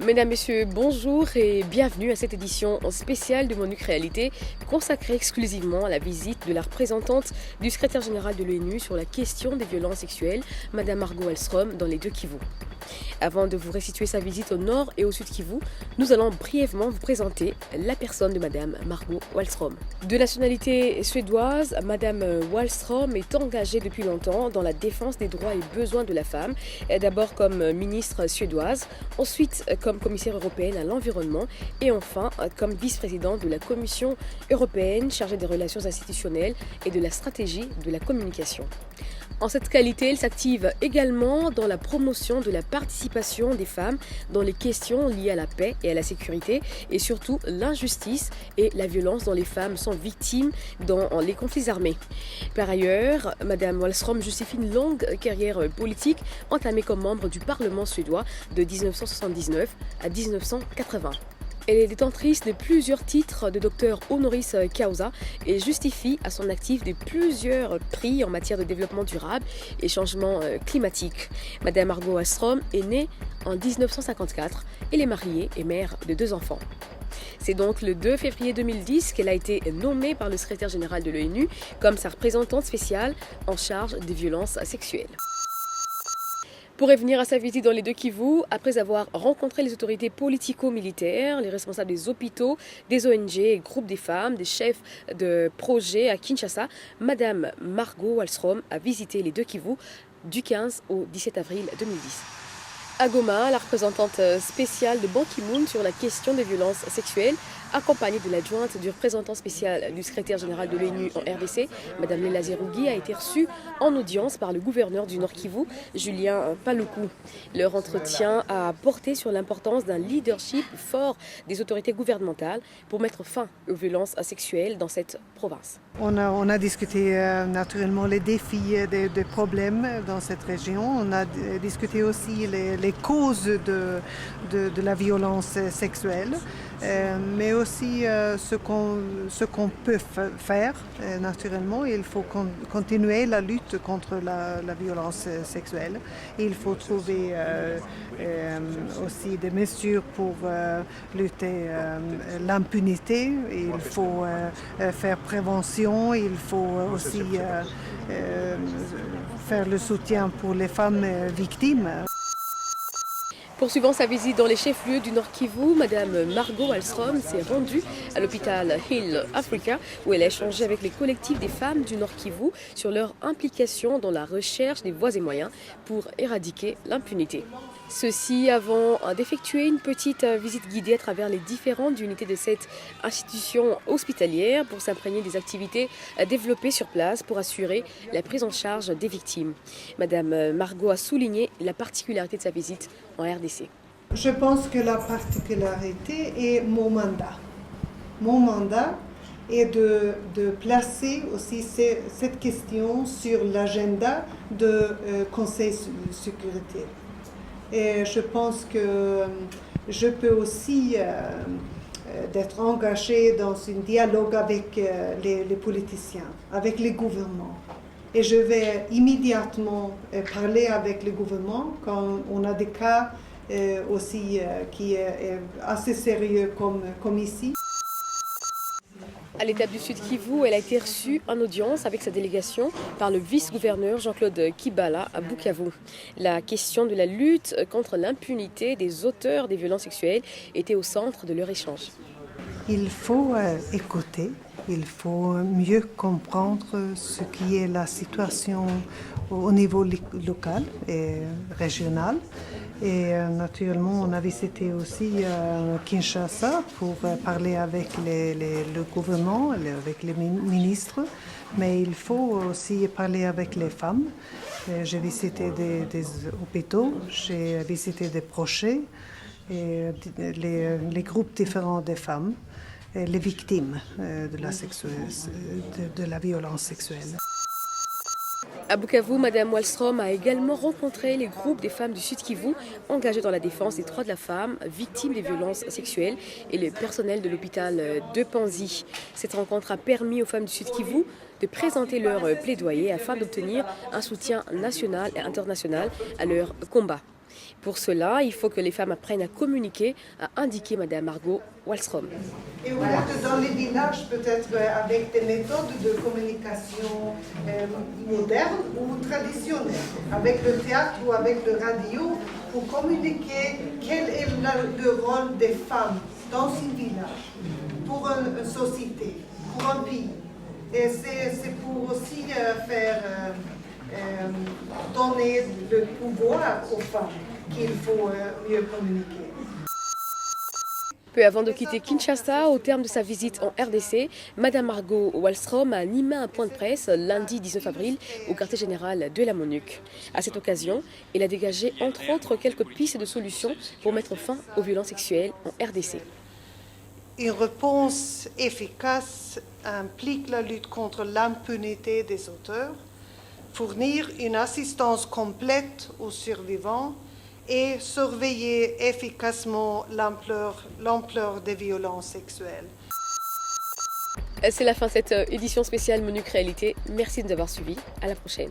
Mesdames, Messieurs, bonjour et bienvenue à cette édition spéciale de Monu Réalité consacrée exclusivement à la visite de la représentante du secrétaire général de l'ONU sur la question des violences sexuelles, Madame Margot Wallström, dans les deux Kivu. Avant de vous restituer sa visite au nord et au sud Kivu, nous allons brièvement vous présenter la personne de Madame Margot Wallström. De nationalité suédoise, Madame Wallström est engagée depuis longtemps dans la défense des droits et besoins de la femme, d'abord comme ministre suédoise, ensuite comme commissaire européenne à l'environnement et enfin comme vice-présidente de la Commission européenne chargée des relations institutionnelles et de la stratégie de la communication. En cette qualité, elle s'active également dans la promotion de la participation des femmes dans les questions liées à la paix et à la sécurité et surtout l'injustice et la violence dont les femmes sont victimes dans les conflits armés. Par ailleurs, Madame Wallström justifie une longue carrière politique entamée comme membre du Parlement suédois de 1979 à 1980. Elle est détentrice de plusieurs titres de docteur honoris causa et justifie à son actif de plusieurs prix en matière de développement durable et changement climatique. Madame Margot Wallström est née en 1954. Elle est mariée et mère de 2 enfants. C'est donc le 2 février 2010 qu'elle a été nommée par le secrétaire général de l'ONU comme sa représentante spéciale en charge des violences sexuelles. Pour revenir à sa visite dans les deux Kivu, après avoir rencontré les autorités politico-militaires, les responsables des hôpitaux, des ONG et groupes des femmes, des chefs de projet à Kinshasa, Madame Margot Wallström a visité les deux Kivu du 15 au 17 avril 2010. À Goma, la représentante spéciale de Ban Ki-moon sur la question des violences sexuelles, accompagnée de l'adjointe du représentant spécial du secrétaire général de l'ONU en RDC, Mme Léla Zerougui, a été reçue en audience par le gouverneur du Nord Kivu, Julien Paluku. Leur entretien a porté sur l'importance d'un leadership fort des autorités gouvernementales pour mettre fin aux violences sexuelles dans cette province. On a discuté naturellement les défis des problèmes dans cette région. On a discuté aussi les causes de la violence sexuelle, mais aussi ce qu'on peut faire naturellement. Il faut continuer la lutte contre la violence sexuelle. Il faut trouver aussi des mesures pour lutter l'impunité. Il faut faire prévention. Il faut aussi faire le soutien pour les femmes victimes. Poursuivant sa visite dans les chefs-lieux du Nord Kivu, Madame Margot Wallström s'est rendue à l'hôpital Hill Africa où elle a échangé avec les collectifs des femmes du Nord Kivu sur leur implication dans la recherche des voies et moyens pour éradiquer l'impunité. Ceci avant d'effectuer une petite visite guidée à travers les différentes unités de cette institution hospitalière pour s'imprégner des activités développées sur place pour assurer la prise en charge des victimes. Madame Margot a souligné la particularité de sa visite en RDC. Je pense que la particularité est mon mandat. Mon mandat est de placer aussi cette question sur l'agenda du Conseil de sécurité. Et je pense que je peux aussi d'être engagée dans un dialogue avec les politiciens, avec les gouvernements. Et je vais immédiatement parler avec le gouvernement quand on a des cas aussi qui est assez sérieux comme ici. À l'étape du Sud Kivu, elle a été reçue en audience avec sa délégation par le vice-gouverneur Jean-Claude Kibala à Bukavu. La question de la lutte contre l'impunité des auteurs des violences sexuelles était au centre de leur échange. Il faut écouter, il faut mieux comprendre ce qui est la situation au niveau local et régional. Et naturellement, on a visité aussi Kinshasa pour parler avec le gouvernement, avec les ministres. Mais il faut aussi parler avec les femmes. J'ai visité des hôpitaux, j'ai visité des projets, et les groupes différents des femmes, et les victimes de la violence sexuelle. À Bukavu, Madame Wallström a également rencontré les groupes des femmes du Sud Kivu engagés dans la défense des droits de la femme, victimes des violences sexuelles et le personnel de l'hôpital de Panzi. Cette rencontre a permis aux femmes du Sud Kivu de présenter leur plaidoyer afin d'obtenir un soutien national et international à leur combat. Pour cela, il faut que les femmes apprennent à communiquer, a indiqué Madame Margot Wallström. Et on est dans les villages, peut-être avec des méthodes de communication modernes ou traditionnelles, avec le théâtre ou avec le radio, pour communiquer quel est le rôle des femmes dans un village, pour une société, pour un pays. Et c'est pour aussi donner le pouvoir aux femmes qu'il faut mieux communiquer. Peu avant de quitter Kinshasa, au terme de sa visite en RDC, Madame Margot Wallström a animé un point de presse lundi 19 avril au quartier général de la MONUC. À cette occasion, elle a dégagé entre autres quelques pistes de solutions pour mettre fin aux violences sexuelles en RDC. Une réponse efficace implique la lutte contre l'impunité des auteurs, fournir une assistance complète aux survivants et surveiller efficacement l'ampleur des violences sexuelles. C'est la fin de cette édition spéciale MONUC Réalité. Merci de nous avoir suivis. À la prochaine.